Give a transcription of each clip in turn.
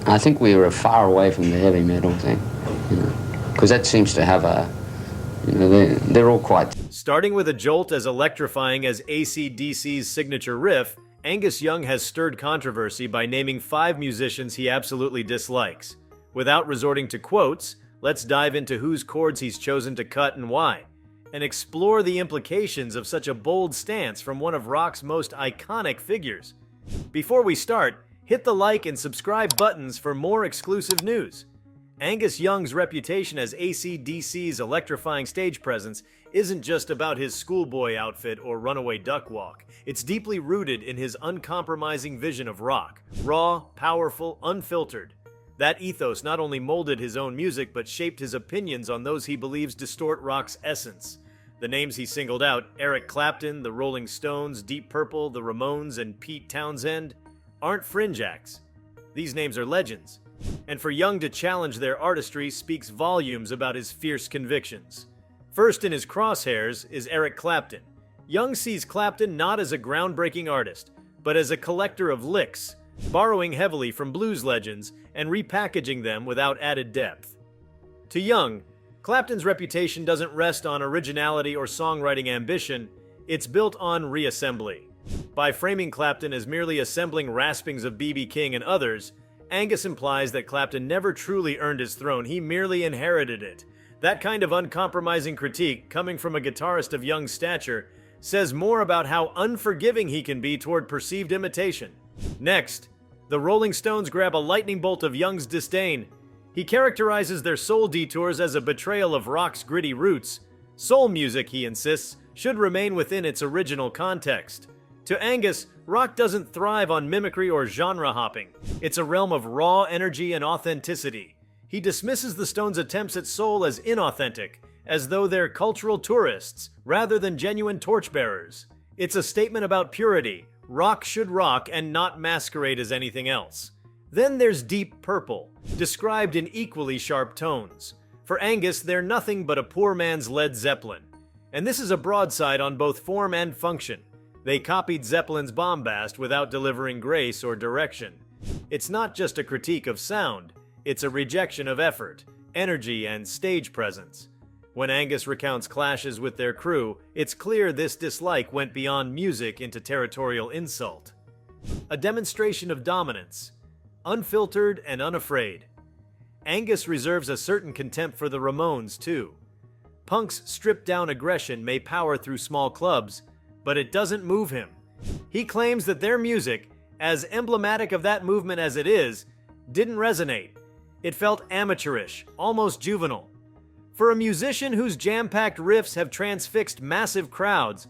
I think we were far away from the heavy metal thing, because that seems to have a, they're all quite... Starting with a jolt as electrifying as AC/DC's signature riff, Angus Young has stirred controversy by naming 5 musicians he absolutely dislikes. Without resorting to quotes, let's dive into whose chords he's chosen to cut and why, and explore the implications of such a bold stance from one of rock's most iconic figures. Before we start, hit the like and subscribe buttons for more exclusive news. Angus Young's reputation as AC/DC's electrifying stage presence isn't just about his schoolboy outfit or runaway duck walk. It's deeply rooted in his uncompromising vision of rock. Raw, powerful, unfiltered. That ethos not only molded his own music, but shaped his opinions on those he believes distort rock's essence. The names he singled out, Eric Clapton, the Rolling Stones, Deep Purple, the Ramones, and Pete Townshend, aren't fringe acts. These names are legends. And for Young to challenge their artistry speaks volumes about his fierce convictions. First in his crosshairs is Eric Clapton. Young sees Clapton not as a groundbreaking artist, but as a collector of licks, borrowing heavily from blues legends and repackaging them without added depth. To Young, Clapton's reputation doesn't rest on originality or songwriting ambition, it's built on reassembly. By framing Clapton as merely assembling raspings of B.B. King and others, Angus implies that Clapton never truly earned his throne, he merely inherited it. That kind of uncompromising critique, coming from a guitarist of Young's stature, says more about how unforgiving he can be toward perceived imitation. Next, the Rolling Stones grab a lightning bolt of Young's disdain. He characterizes their soul detours as a betrayal of rock's gritty roots. Soul music, he insists, should remain within its original context. To Angus, rock doesn't thrive on mimicry or genre hopping. It's a realm of raw energy and authenticity. He dismisses the Stones' attempts at soul as inauthentic, as though they're cultural tourists rather than genuine torchbearers. It's a statement about purity. Rock should rock and not masquerade as anything else. Then there's Deep Purple, described in equally sharp tones. For Angus, they're nothing but a poor man's Led Zeppelin. And this is a broadside on both form and function. They copied Zeppelin's bombast without delivering grace or direction. It's not just a critique of sound, it's a rejection of effort, energy, and stage presence. When Angus recounts clashes with their crew, it's clear this dislike went beyond music into territorial insult. A demonstration of dominance, unfiltered and unafraid. Angus reserves a certain contempt for the Ramones, too. Punk's stripped-down aggression may power through small clubs, but it doesn't move him. He claims that their music, as emblematic of that movement as it is, didn't resonate. It felt amateurish, almost juvenile. For a musician whose jam-packed riffs have transfixed massive crowds,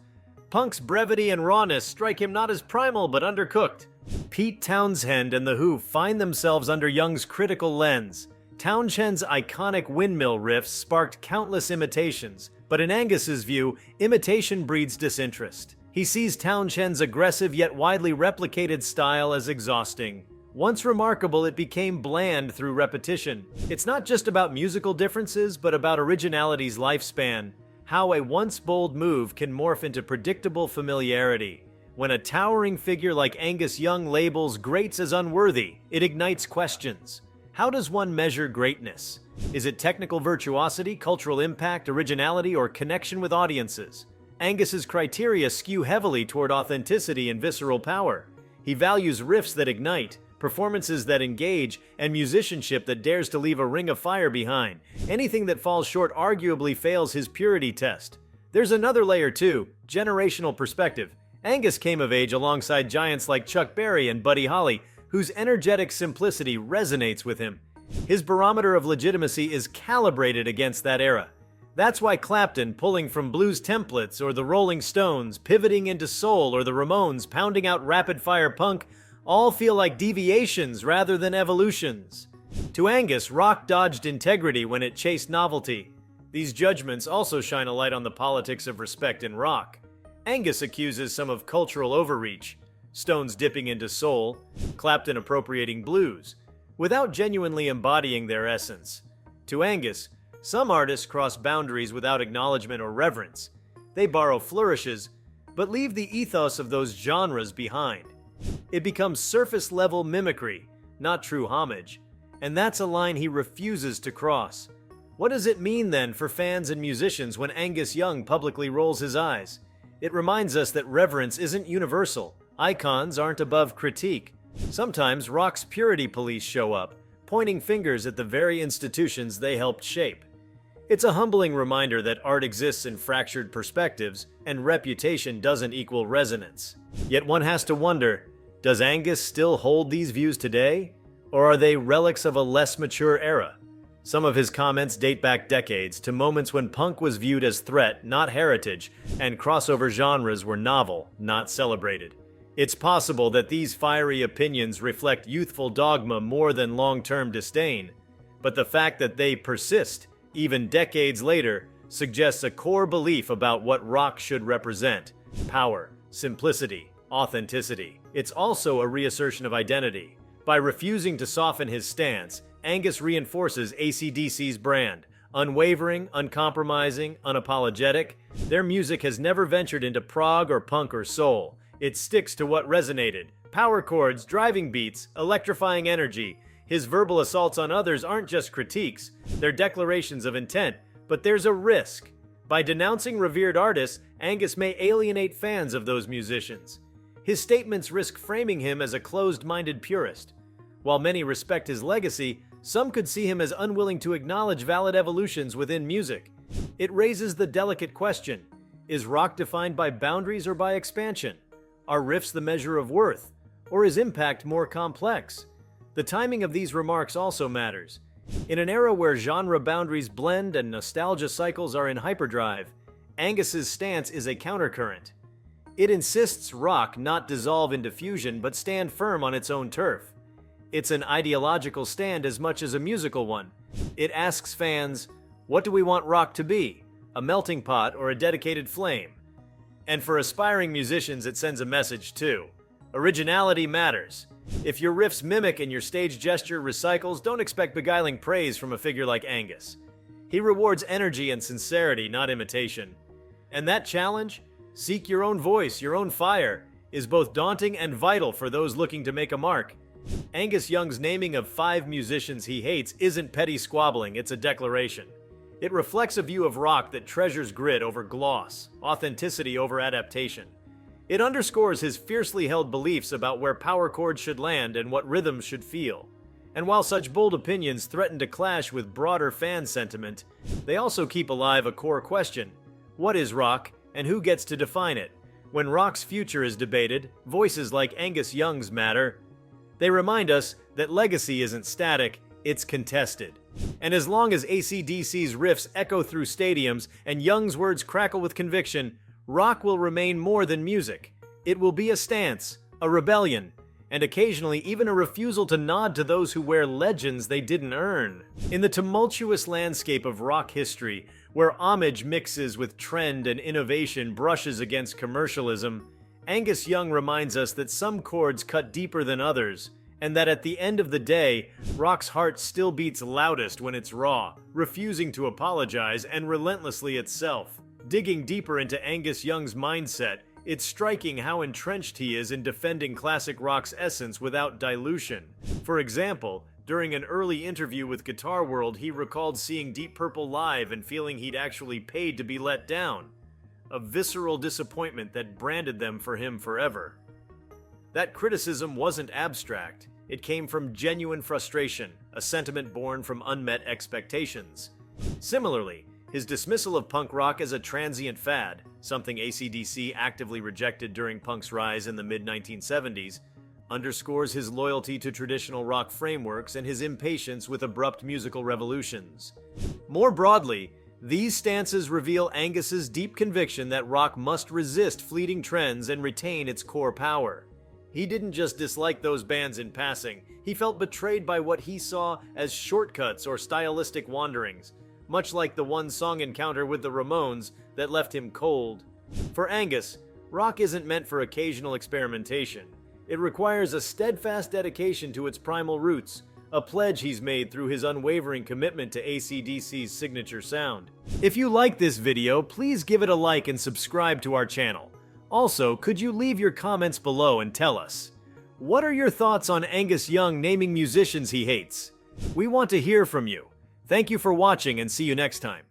Punk's brevity and rawness strike him not as primal but undercooked. Pete Townshend and The Who find themselves under Young's critical lens. Townshend's iconic windmill riffs sparked countless imitations, but in Angus's view, imitation breeds disinterest. He sees Townshend's aggressive yet widely replicated style as exhausting. Once remarkable, it became bland through repetition. It's not just about musical differences, but about originality's lifespan. How a once bold move can morph into predictable familiarity. When a towering figure like Angus Young labels greats as unworthy, it ignites questions. How does one measure greatness? Is it technical virtuosity, cultural impact, originality, or connection with audiences? Angus's criteria skew heavily toward authenticity and visceral power. He values riffs that ignite, performances that engage, and musicianship that dares to leave a ring of fire behind. Anything that falls short arguably fails his purity test. There's another layer too, generational perspective. Angus came of age alongside giants like Chuck Berry and Buddy Holly, whose energetic simplicity resonates with him. His barometer of legitimacy is calibrated against that era. That's why Clapton, pulling from blues templates, or the Rolling Stones, pivoting into soul, or the Ramones, pounding out rapid-fire punk, all feel like deviations rather than evolutions. To Angus, rock dodged integrity when it chased novelty. These judgments also shine a light on the politics of respect in rock. Angus accuses some of cultural overreach, Stones dipping into soul, Clapton appropriating blues, without genuinely embodying their essence. To Angus, some artists cross boundaries without acknowledgement or reverence. They borrow flourishes, but leave the ethos of those genres behind. It becomes surface-level mimicry, not true homage. And that's a line he refuses to cross. What does it mean then for fans and musicians when Angus Young publicly rolls his eyes? It reminds us that reverence isn't universal. Icons aren't above critique. Sometimes rock's purity police show up, pointing fingers at the very institutions they helped shape. It's a humbling reminder that art exists in fractured perspectives, and reputation doesn't equal resonance. Yet one has to wonder, does Angus still hold these views today? Or are they relics of a less mature era? Some of his comments date back decades to moments when punk was viewed as threat, not heritage, and crossover genres were novel, not celebrated. It's possible that these fiery opinions reflect youthful dogma more than long-term disdain, but the fact that they persist, even decades later, suggests a core belief about what rock should represent: power, simplicity, authenticity. It's also a reassertion of identity. By refusing to soften his stance, Angus reinforces AC/DC's brand. Unwavering, uncompromising, unapologetic, their music has never ventured into prog or punk or soul. It sticks to what resonated. Power chords, driving beats, electrifying energy. His verbal assaults on others aren't just critiques, they're declarations of intent, but there's a risk. By denouncing revered artists, Angus may alienate fans of those musicians. His statements risk framing him as a closed-minded purist. While many respect his legacy, some could see him as unwilling to acknowledge valid evolutions within music. It raises the delicate question: is rock defined by boundaries or by expansion? Are riffs the measure of worth, or is impact more complex? The timing of these remarks also matters. In an era where genre boundaries blend and nostalgia cycles are in hyperdrive, Angus's stance is a countercurrent. It insists rock not dissolve into fusion but stand firm on its own turf. It's an ideological stand as much as a musical one. It asks fans, what do we want rock to be? A melting pot or a dedicated flame? And for aspiring musicians, it sends a message too. Originality matters. If your riffs mimic and your stage gesture recycles, don't expect beguiling praise from a figure like Angus. He rewards energy and sincerity, not imitation. And that challenge, seek your own voice, your own fire, is both daunting and vital for those looking to make a mark. Angus Young's naming of 5 musicians he hates isn't petty squabbling, it's a declaration. It reflects a view of rock that treasures grit over gloss, authenticity over adaptation. It underscores his fiercely held beliefs about where power chords should land and what rhythms should feel. And while such bold opinions threaten to clash with broader fan sentiment, they also keep alive a core question: what is rock, and who gets to define it? When rock's future is debated, voices like Angus Young's matter. They remind us that legacy isn't static, it's contested. And as long as AC/DC's riffs echo through stadiums and Young's words crackle with conviction, rock will remain more than music. It will be a stance, a rebellion, and occasionally even a refusal to nod to those who wear legends they didn't earn. In the tumultuous landscape of rock history, where homage mixes with trend and innovation brushes against commercialism, Angus Young reminds us that some chords cut deeper than others, and that at the end of the day, rock's heart still beats loudest when it's raw, refusing to apologize and relentlessly itself. Digging deeper into Angus Young's mindset, it's striking how entrenched he is in defending classic rock's essence without dilution. For example, during an early interview with Guitar World, he recalled seeing Deep Purple live and feeling he'd actually paid to be let down. A visceral disappointment that branded them for him forever. That criticism wasn't abstract. It came from genuine frustration, a sentiment born from unmet expectations. Similarly, his dismissal of punk rock as a transient fad, something AC/DC actively rejected during punk's rise in the mid-1970s, underscores his loyalty to traditional rock frameworks and his impatience with abrupt musical revolutions. More broadly, these stances reveal Angus's deep conviction that rock must resist fleeting trends and retain its core power. He didn't just dislike those bands in passing, he felt betrayed by what he saw as shortcuts or stylistic wanderings, much like the one-song encounter with the Ramones that left him cold. For Angus, rock isn't meant for occasional experimentation. It requires a steadfast dedication to its primal roots, a pledge he's made through his unwavering commitment to AC/DC's signature sound. If you like this video, please give it a like and subscribe to our channel. Also, could you leave your comments below and tell us, what are your thoughts on Angus Young naming musicians he hates? We want to hear from you. Thank you for watching and see you next time.